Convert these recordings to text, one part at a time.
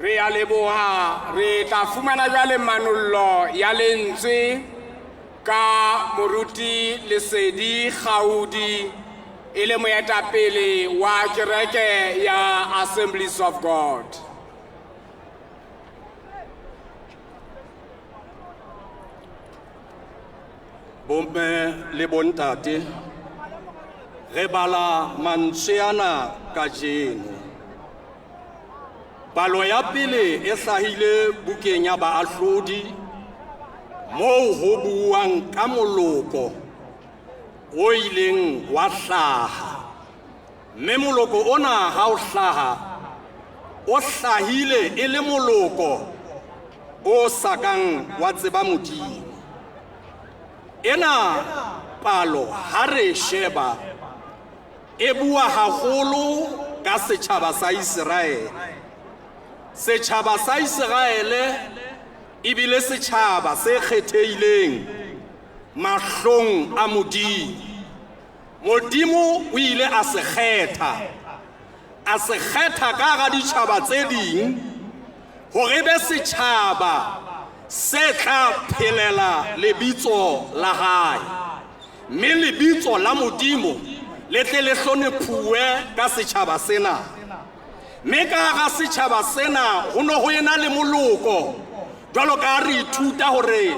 Re a leboha re tla fumana jwale manollo ya lentswe ka moruti Lesedi Khaoli e le moetapele wa kereke ya Assemblies of God. Bomme le bontate re bala mantswe ana kajeno. Palo ya pele e hlahile bukeng ya baahlodi moo ho buang ka moloko o ileng wa hlaha. Mme moloko ona ha o hlaha o hlahile e le moloko o sakang wa tseba Modimo. Ena palo ha re sheba e bua haholo ka setjhaba sa Israel. Setjhaba sa Israel ebile setjhaba se kgethehileng mahlong a Modimo. Modimo o ile a se kgetha ka hara ditjhaba tse ding hore be setjhaba se tla phelela lebitso la hae. Mme lebitso la Modimo le tle le hlonephuwe ka setjhaba sena. Mme ka hara setjhaba sena ho no ho ena le moloko jwalo ka re ithuta hore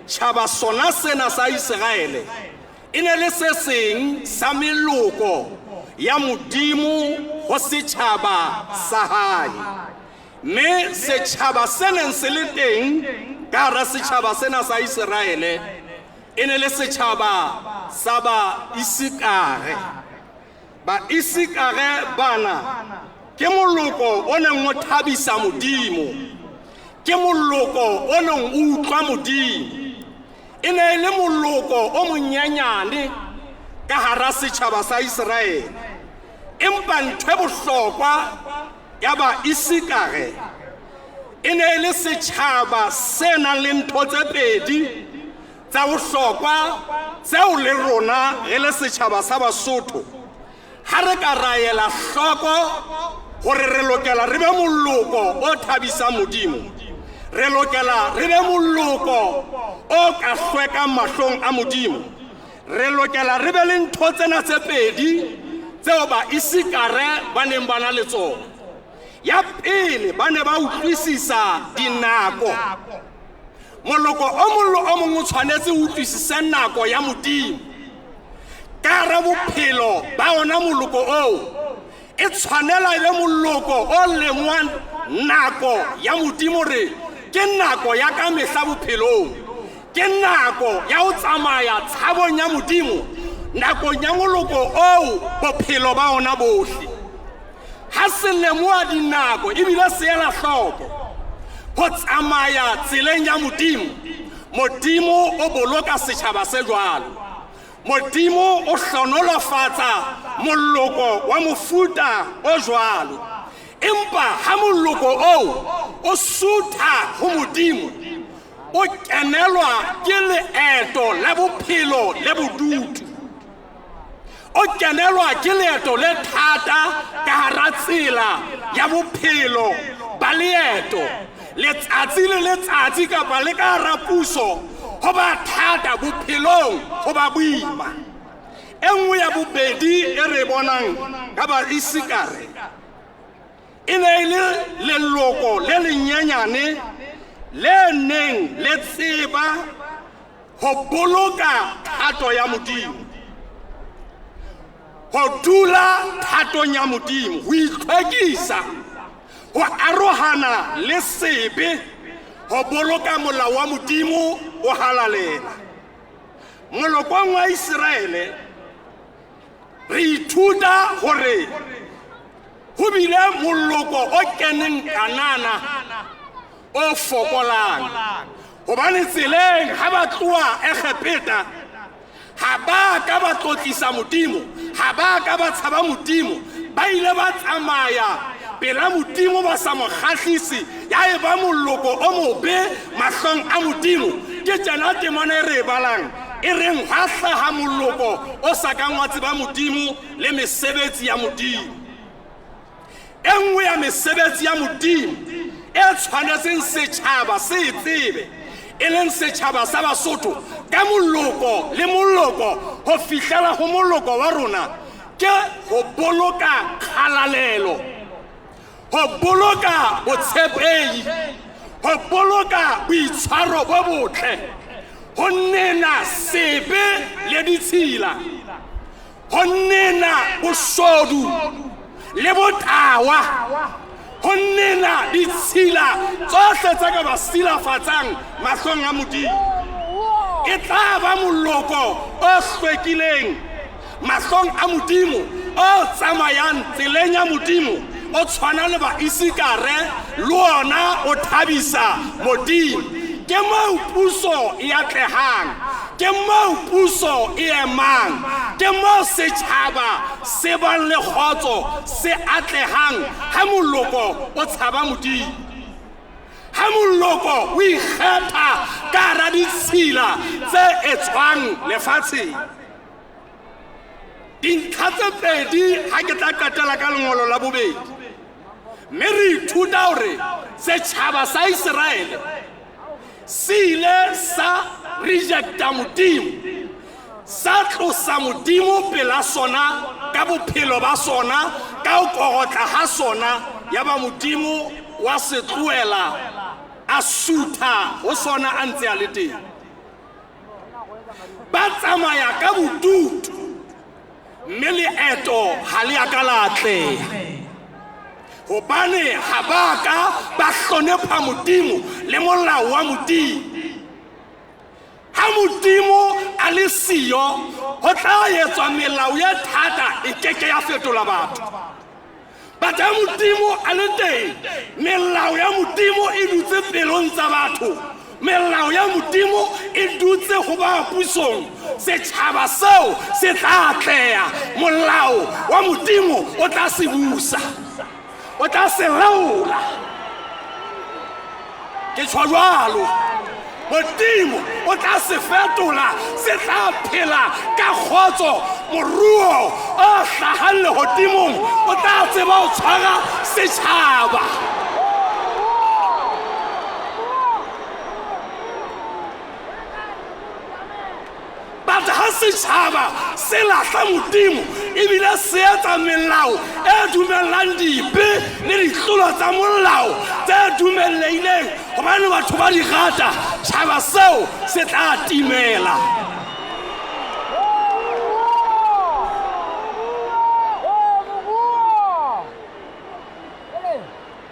tjhaba sona sena sa Israel e ne le se seng sa meloko ya Modimo ho setjhaba sa hae. Mme setjhaba seneng se le teng ka hara setjhaba sena sa Israel e ne le setjhaba sa ba Isikare. Ba Isikare bana ke moloko o neng o thabisa Modimo, ke moloko o neng o utlwa Modimo. E ne le moloko o monyenyane ka hara setjhaba sa Israel. Empa ntho e bohlokwa ya ba Isikare e ne le setjhaba se nang le ntho tse pedi tsa bohlokwa tseo le rona re le setjhaba sa Basotho ha re ka raela hloko hore re lokela re be moloko o thabisa Modimo. Re lokela re be moloko o ka hlweka mahlong a Modimo. Re lokela re be le ntho tsena tse pedi tseo ba Isikare ba neng ba na le tsona. Ya pele ba ne ba utlwisisa dinako. Moloko o mong o tshwanetse o utlwisise nako ya Modimo. Ka hara bophelo ba ona moloko oo e tshwanela le moloko o lengwang nako ya Modimo re ke nako ya ka mehla bophelong, ke nako ya ho tsamaya tshabong ya Modimo, nakong ya moloko oo bophelo ba ona bohle. Ha se lemoha dinako ebile se ela hloko ho tsamaya tseleng ya Modimo, Modimo o boloka setjhaba se jwalo. Modimo o hlonolofatsa moloko wa mofuta o jwalo. Empa ha moloko oo o sutha ho Modimo, o kenelwa ke leeto la bophelo le bodutu, o kenelwa ke leeto le thata ka hara tsela ya bophelo ba leeto. Letsatsi le letsatsi kapa le ka hara puso ho ba thata bophelong ho ba boima. E nngwe ya bobedi e re bonang ka ba Isikare e ne le leloko le lenyenyane le neng le tseba ho boloka thato ya Modimo, ho dula thatong ya Modimo, ho itlhwekisa, ho arohana le sebe, ho boloka molao wa Modimo o halalela. Molokong wa Israel re ithuta hore ho bile moloko o keneng kanana o fokolang. Hobane tseleng ha ba tloha Egepeta ha ba ka ba tlotlisa Modimo, ha ba ka ba tshaba Modimo, ba ile ba tsamaya pela Modimo ba sa mo kgahlisi. Ya eba moloko o mobe mahlong a Modimo. Ke tjena temane re balang e reng ha hlaha moloko o sa kang wa tseba Modimo le mesebetsi ya Modimo. E nngwe ya mesebetsi ya Modimo e tshwanetseng setšhaba se e tsebe e leng setšhaba sa Basotho ka moloko le moloko go fihlela go moloko wa rona ke go boloka kgalalelo, go boloka botshepegi, go boloka boitshwaro bo botle, go nena sebe le ditshila, go nena bosodu le botawa, go nena ditshila tsohle tse ka ba silafatsang mahlong a Modimo. E tla ba moloko o hlwekileng mahlong a Modimo o tsamayang tseleng ya Modimo o tshwana le ba isikare le ona o thabisa Modimo. Ke moo puso e atlehang, ke moo puso e emang, ke moo setšhaba se bang le kgotso se atlehang ha moloko o tshaba Modimo, ha moloko o ikgetha ka hara ditshila tse etswang lefatsheng. Dintlha tse pedi ha ke tla qetela ka lengolo la bobedi, mme re ithuta hore setšhaba sa Israele se ile sa rejecta Modimo, sa tlosa Modimo pela sona ka bophelo ba sona, ka ho kokotla ha sona, ya ba Modimo wa se tloela a sutha ho sona a ntse a le teng. Ba tsamaya ka bodutu mme leeto ha le a ka la atleha, hobane ha ba ka ba hlonepha Modimo le molao wa Modimo. Ha Modimo a le siyo ho tla etswa melao ya thata e keke ya fetola batho. But ha Modimo a le teng, melao ya Modimo e dutse pelong tsa batho, melao ya Modimo e dutse ho ba pusong. Setšhaba seo se tla atleha, molao wa Modimo o tla se busa, o tla se laola. Ke tshwa jwalo, Modimo o tla se fetola, se tla phela ka kgotso. Moruo o hlahang lehodimong o tla tseba ho tshwara setšhaba. But ha setšhaba se lahla Modimo ebile se etsa melao e dumellang dipe le ditlolo tsa molao tse dumelleileng hobane batho ba di rata, tšhaba seo se tla timela.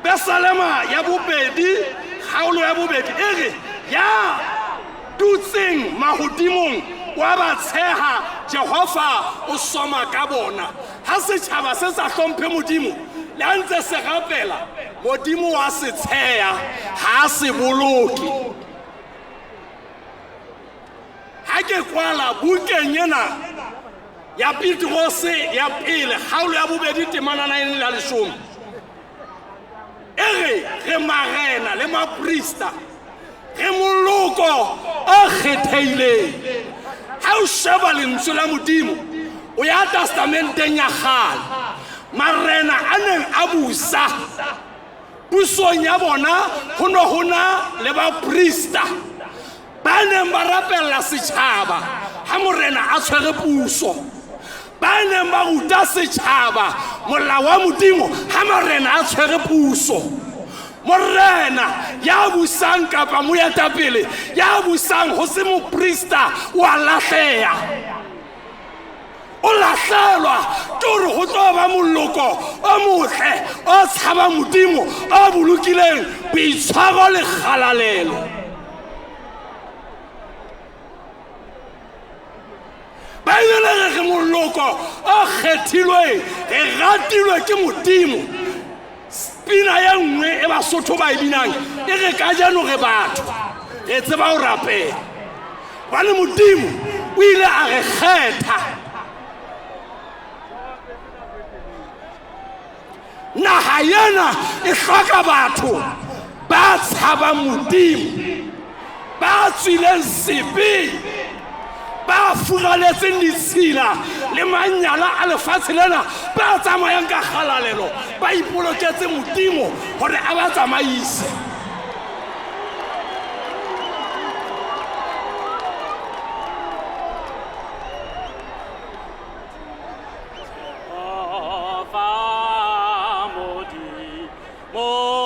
Besalema ya bobedi, kgaolo ya bobedi e re ya dutseng mahodimong wa ba tsheha Jehova o soma ka bona. Ha setšhaba se sa hlomphe Modimo le ha ntse se rapela, Modimo wa se tsheha, ha se boloke. Ha ke kwala bukeng ena ya Petrose ya pele, kgaolo ya bobedi temana 9:10, re marena le maprista, re moloko o kgetheileng. Ha o sheba lentswe la Modimo o ya testamenteng ya kgale, marena a neng a busa pusong ya bona ho no hona le baprista ba neng ba rapella setšhaba ha morena a tshwere puso, ba neng ba ruta setšhaba molao wa Modimo ha marena a tshwere puso. Morena ya busang kapa moetapele ya busang ho se moprista wa lahleha, o lahlehelwa ke hore ho tlo ba moloko o motle o tshaba Modimo o bolokileng boitshwaro le kgalalelo. Baebele re moloko o kgethilweng, re ratilwe ke Modimo. Pina ya nngwe e Basotho ba e binang e re ka jano re batho re tseba ho rapela, bane Modimo o ile a re kgetha. Naha yena e hloka batho ba tshabang Modimo, ba tswileng sepe, ba furaletseng ditshila le manyala a lefatshe lena ba tsamayang ka kgalalelo ba ipoloketse Modimo gore a ba tsamaise. Oh